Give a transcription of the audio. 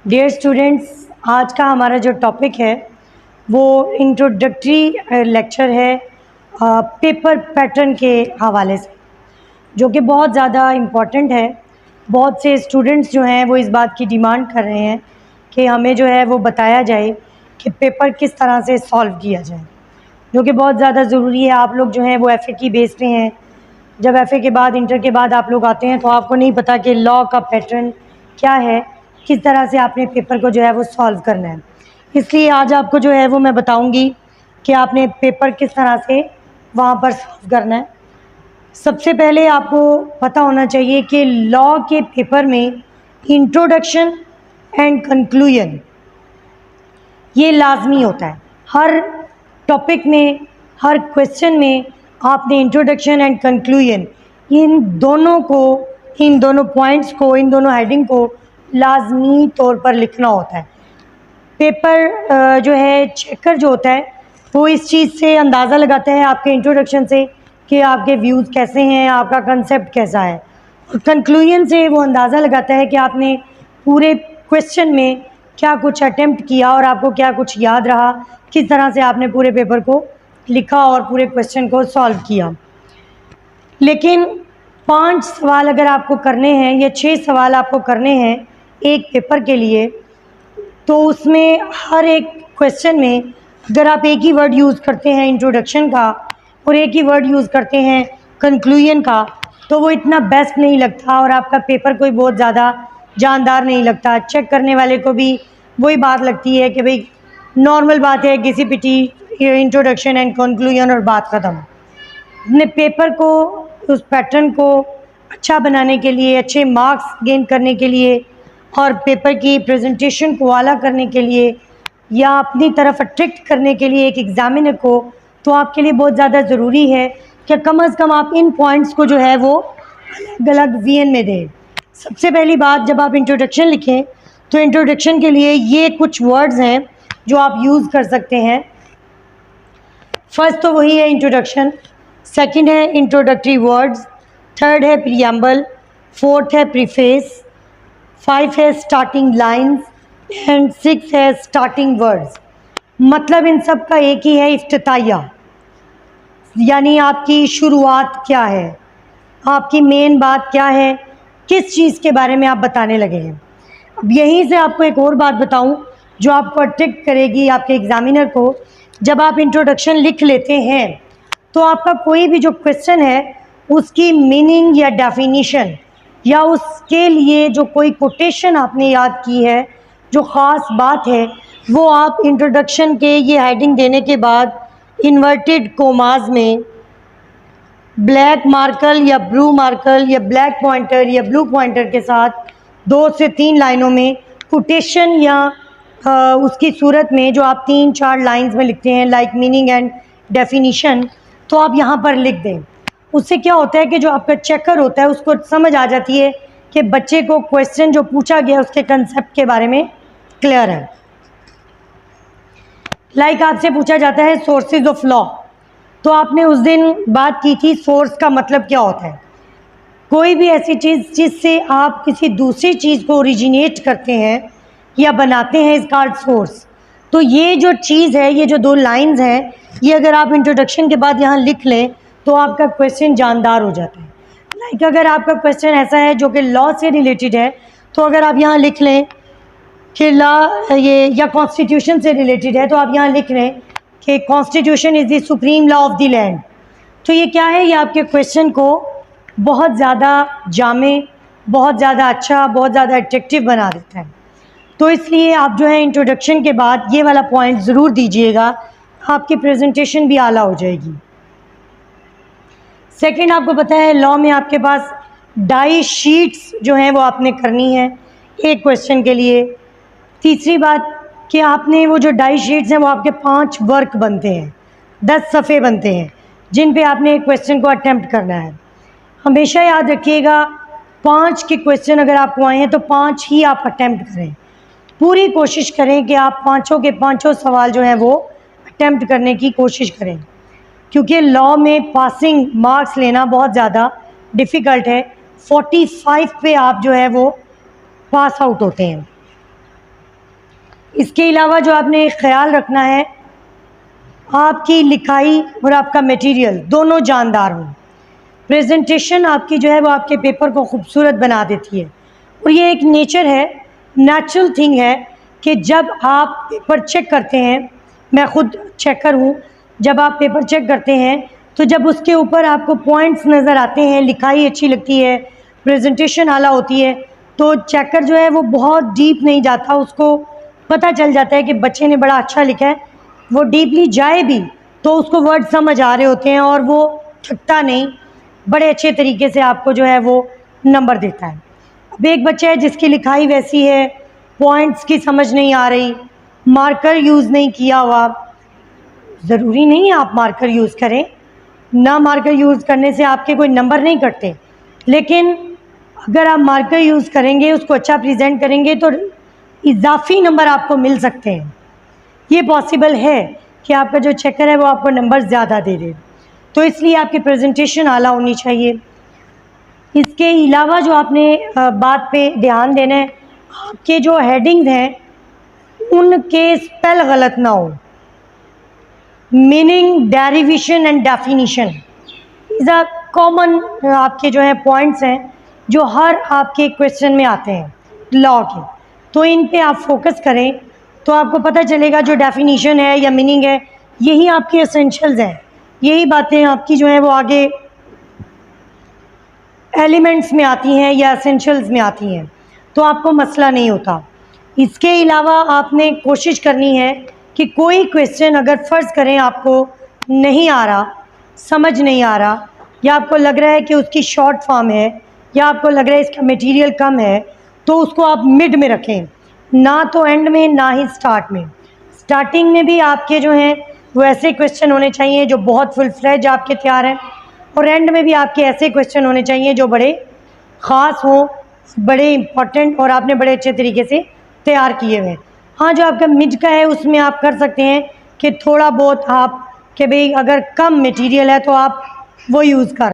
Dear students, आज का हमारा जो टॉपिक है वो इंट्रोडक्टरी लेक्चर है पेपर पैटर्न के हवाले से, जो कि बहुत ज़्यादा इम्पॉर्टेंट है। बहुत से स्टूडेंट्स जो हैं वो इस बात की डिमांड कर रहे हैं कि हमें जो है वो बताया जाए कि पेपर किस तरह से सॉल्व किया जाए, जो कि बहुत ज़्यादा ज़रूरी है। आप लोग जो हैं वो एफ़ए की बेस पे हैं। जब एफ़ए के बाद, इंटर के बाद आप लोग आते हैं तो आपको नहीं पता कि लॉ का पैटर्न क्या है, किस तरह से आपने पेपर को जो है वो सॉल्व करना है। इसलिए आज आपको जो है वो मैं बताऊंगी कि आपने पेपर किस तरह से वहाँ पर सॉल्व करना है। सबसे पहले आपको पता होना चाहिए कि लॉ के पेपर में इंट्रोडक्शन एंड कंक्लूजन ये लाजमी होता है। हर टॉपिक में, हर क्वेश्चन में आपने इंट्रोडक्शन एंड कंक्लूजन इन दोनों पॉइंट्स को, इन दोनों हेडिंग को लाजमी तौर पर लिखना होता है। पेपर जो है चेकर जो होता है वो इस चीज़ से अंदाज़ा लगाता है आपके इंट्रोडक्शन से कि आपके व्यूज़ कैसे हैं, आपका कंसेप्ट कैसा है, और कंक्लूजन से वो अंदाज़ा लगाता है कि आपने पूरे क्वेश्चन में क्या कुछ अटेम्प्ट किया और आपको क्या कुछ याद रहा, किस तरह से आपने पूरे पेपर को लिखा और पूरे क्वेश्चन को सॉल्व किया। लेकिन 5 सवाल अगर आपको करने हैं या 6 सवाल आपको करने हैं एक पेपर के लिए, तो उसमें हर एक क्वेश्चन में अगर आप एक ही वर्ड यूज़ करते हैं इंट्रोडक्शन का और एक ही वर्ड यूज़ करते हैं कंक्लूजन का, तो वो इतना बेस्ट नहीं लगता और आपका पेपर कोई बहुत ज़्यादा जानदार नहीं लगता। चेक करने वाले को भी वही बात लगती है कि भाई नॉर्मल बात है, घिसी पिटी इंट्रोडक्शन एंड कंक्लूजन और बात ख़त्म। अपने पेपर को, उस पैटर्न को अच्छा बनाने के लिए, अच्छे मार्क्स गेन करने के लिए और पेपर की प्रेजेंटेशन को आला करने के लिए या अपनी तरफ अट्रैक्ट करने के लिए एक एग्ज़ामिनर को, तो आपके लिए बहुत ज़्यादा ज़रूरी है कि कम अज़ कम आप इन पॉइंट्स को जो है वो अलग अलग वीएन में दें। सबसे पहली बात, जब आप इंट्रोडक्शन लिखें तो इंट्रोडक्शन के लिए ये कुछ वर्ड्स हैं जो आप यूज़ कर सकते हैं। फर्स्ट तो वही है इंट्रोडक्शन, सेकंड है इंट्रोडक्टरी वर्ड्स, थर्ड है प्रीएम्बल, फोर्थ है प्रीफेस, 5 है स्टार्टिंग लाइंस एंड 6 है स्टार्टिंग वर्ड्स। मतलब इन सब का एक ही है, इफ्तिताहिया, यानी आपकी शुरुआत क्या है, आपकी मेन बात क्या है, किस चीज़ के बारे में आप बताने लगे हैं। अब यहीं से आपको एक और बात बताऊं जो आपको अट्रैक्ट करेगी आपके एग्ज़ामिनर को। जब आप इंट्रोडक्शन लिख लेते हैं तो आपका कोई भी जो क्वेश्चन है उसकी मीनिंग या डेफिनीशन या उसके लिए जो कोई कोटेशन आपने याद की है, जो ख़ास बात है, वो आप इंट्रोडक्शन के ये हेडिंग देने के बाद इन्वर्टेड कोमास में ब्लैक मार्कर या ब्लू मार्कर या ब्लैक पॉइंटर या ब्लू पॉइंटर के साथ 2 से 3 लाइनों में कोटेशन या उसकी सूरत में जो आप 3-4 लाइंस में लिखते हैं लाइक मीनिंग एंड डेफिनीशन, तो आप यहाँ पर लिख दें। उससे क्या होता है कि जो आपका चेकर होता है उसको समझ आ जाती है कि बच्चे को क्वेश्चन जो पूछा गया उसके कंसेप्ट के बारे में क्लियर है। लाइक आपसे पूछा जाता है सोर्सेज ऑफ लॉ, तो आपने उस दिन बात की थी सोर्स का मतलब क्या होता है। कोई भी ऐसी चीज़ जिससे आप किसी दूसरी चीज़ को ओरिजिनेट करते हैं या बनाते हैं, इज कॉल्ड सोर्स। तो ये जो चीज़ है, ये जो 2 लाइंस हैं, ये अगर आप इंट्रोडक्शन के बाद यहाँ लिख लें तो आपका क्वेश्चन जानदार हो जाता है। लाइक अगर आपका क्वेश्चन ऐसा है जो कि लॉ से रिलेटेड है, तो अगर आप यहाँ लिख लें कि लॉ ये या कॉन्स्टिट्यूशन से रिलेटेड है, तो आप यहाँ लिख लें कि constitution is the supreme law of the land. तो ये क्या है, ये आपके क्वेश्चन को बहुत ज़्यादा जामे, बहुत ज़्यादा अच्छा, बहुत ज़्यादा अट्रैक्टिव बना देता है। तो इसलिए आप जो है इंट्रोडक्शन के बाद ये वाला पॉइंट ज़रूर दीजिएगा, आपकी प्रेजेंटेशन भी आला हो जाएगी। सेकंड, आपको पता है लॉ में आपके पास डाई शीट्स जो हैं वो आपने करनी है एक क्वेश्चन के लिए। तीसरी बात कि आपने वो जो डाई शीट्स हैं वो आपके 5 वर्क बनते हैं, 10 सफ़े बनते हैं जिन पे आपने एक क्वेश्चन को अटेम्प्ट करना है। हमेशा याद रखिएगा 5 के क्वेश्चन अगर आपको आए हैं तो 5 ही आप अटेम्प्ट करें। पूरी कोशिश करें कि आप 5 के 5 सवाल जो हैं वो अटेम्प्ट करने की कोशिश करें, क्योंकि लॉ में पासिंग मार्क्स लेना बहुत ज़्यादा डिफ़िकल्ट है। 45 पे आप जो है वो पास आउट होते हैं। इसके अलावा जो आपने ख्याल रखना है, आपकी लिखाई और आपका मटेरियल दोनों जानदार हों। प्रेजेंटेशन आपकी जो है वो आपके पेपर को खूबसूरत बना देती है। और ये एक नेचर है, नेचुरल थिंग है कि जब आप पेपर चेक करते हैं, मैं ख़ुद चेकर हूँ, जब आप पेपर चेक करते हैं तो जब उसके ऊपर आपको पॉइंट्स नज़र आते हैं, लिखाई अच्छी लगती है, प्रेजेंटेशन आला होती है, तो चेकर जो है वो बहुत डीप नहीं जाता, उसको पता चल जाता है कि बच्चे ने बड़ा अच्छा लिखा है। वो डीपली जाए भी तो उसको वर्ड समझ आ रहे होते हैं और वो थकता नहीं, बड़े अच्छे तरीके से आपको जो है वो नंबर देता है। अब एक बच्चा है जिसकी लिखाई वैसी है, पॉइंट्स की समझ नहीं आ रही, मार्कर यूज़ नहीं किया हुआ, ज़रूरी नहीं है आप मार्कर यूज़ करें, ना मार्कर यूज़ करने से आपके कोई नंबर नहीं कटते, लेकिन अगर आप मार्कर यूज़ करेंगे, उसको अच्छा प्रेजेंट करेंगे तो इजाफी नंबर आपको मिल सकते हैं। ये पॉसिबल है कि आपका जो चेकर है वो आपको नंबर ज़्यादा दे दे, तो इसलिए आपकी प्रेजेंटेशन आला होनी चाहिए। इसके अलावा जो आपने बात पे ध्यान देना है, आपके जो हेडिंग्स हैं उनके स्पेल गलत ना हो। Meaning, derivation and definition is a common आपके जो है पॉइंट्स हैं जो हर आपके क्वेश्चन में आते हैं लॉ के, तो इन पे आप फोकस करें तो आपको पता चलेगा जो डेफिनेशन है या मीनिंग है, यही आपके एसेंशियल्स हैं, यही बातें आपकी जो है वो आगे एलिमेंट्स में आती हैं या एसेंशियल्स में आती हैं, तो आपको मसला नहीं होता। इसके अलावा आपने कोशिश करनी है कि कोई क्वेश्चन अगर फ़र्ज़ करें आपको नहीं आ रहा, समझ नहीं आ रहा, या आपको लग रहा है कि उसकी शॉर्ट फॉर्म है, या आपको लग रहा है इसका मटेरियल कम है, तो उसको आप मिड में रखें, ना तो एंड में ना ही स्टार्ट में। स्टार्टिंग में भी आपके जो हैं वो ऐसे क्वेश्चन होने चाहिए जो बहुत फुल फ्लेज आपके तैयार हैं, और एंड में भी आपके ऐसे क्वेश्चन होने चाहिए जो बड़े ख़ास हों, बड़े इम्पॉर्टेंट और आपने बड़े अच्छे तरीके से तैयार किए हुए हैं। हाँ, जो आपका मिड का है उसमें आप कर सकते हैं कि थोड़ा बहुत आप कि भाई अगर कम मटेरियल है तो आप वो यूज़ कर